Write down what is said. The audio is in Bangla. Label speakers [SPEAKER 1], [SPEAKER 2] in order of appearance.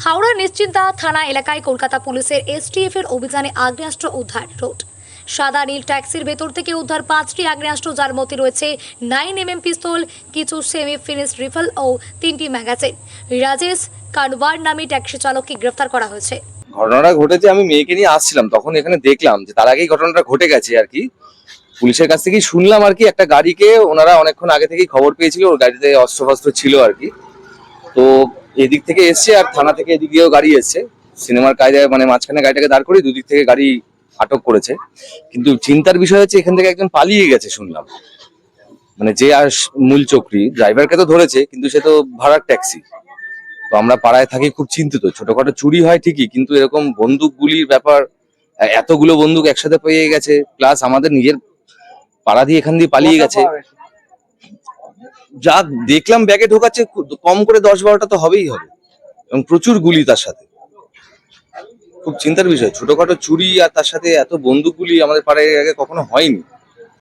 [SPEAKER 1] হাওড়া নিশ্চিন্তা থানা এলাকায় কলকাতা পুলিশের এসটিএফ এর অভিযানে আগ্নেয়াস্ত্র উদ্ধার রোড। সাদা নীল ট্যাক্সির ভেতর থেকে উদ্ধার 5টি আগ্নেয়াস্ত্র, যার মধ্যে রয়েছে 9mm পিস্তল, কিছু সেমি ফিনিশড রিফল ও 3টি ম্যাগাজিন। রাজেশ কানওয়ার নামে ট্যাক্সি চালককে গ্রেফতার করা হয়েছে।
[SPEAKER 2] ঘটনাটা ঘটেছে, আমি মেয়েকে নিয়ে আসছিলাম, তখন এখানে দেখলাম যে তার আগেই ঘটনাটা ঘটে গেছে আর কি। পুলিশের কাছ থেকেই শুনলাম আর কি, একটা গাড়িকে ওনারা অনেকক্ষণ আগে থেকেই খবর পেয়েছিল, ওর গাড়িতে অস্ত্র ছিল আর কি। তো এদিক থেকে এসছে আর থানা থেকে এদিক দিয়েও গাড়ি এসছে, সিনেমার কায়দায় মানে মাঝখানে গাড়িটাকে দাঁড় করে দুদিক থেকে গাড়ি আটক করেছে। কিন্তু চিন্তার বিষয় হচ্ছে এখান থেকে একজন পালিয়ে গেছে শুনলাম, মানে যে আর মূল চক্রী ড্রাইভারকে তো ধরেছে, কিন্তু সে তো ভাড়ার ট্যাক্সি। তো আমরা পাড়ায় থাকি, খুব চিন্তিত। ছোটখাটো চুরি হয় ঠিকই, কিন্তু এরকম বন্দুক গুলির ব্যাপার, এতগুলো বন্দুক একসাথে পেয়ে গেছে, প্লাস আমাদের নিজের পাড়া দিয়ে এখান দিয়ে পালিয়ে গেছে। যা দেখলাম ব্যাগে ঢোকাচ্ছে, কম করে 10-12টা তো হবেই হবে, এবং প্রচুর গুলি তার সাথে। খুব চিন্তার বিষয়, ছোটখাটো চুরি আর তার সাথে এত বন্দুক গুলি আমাদের পাড়ায় আগে কখনো হয়নি।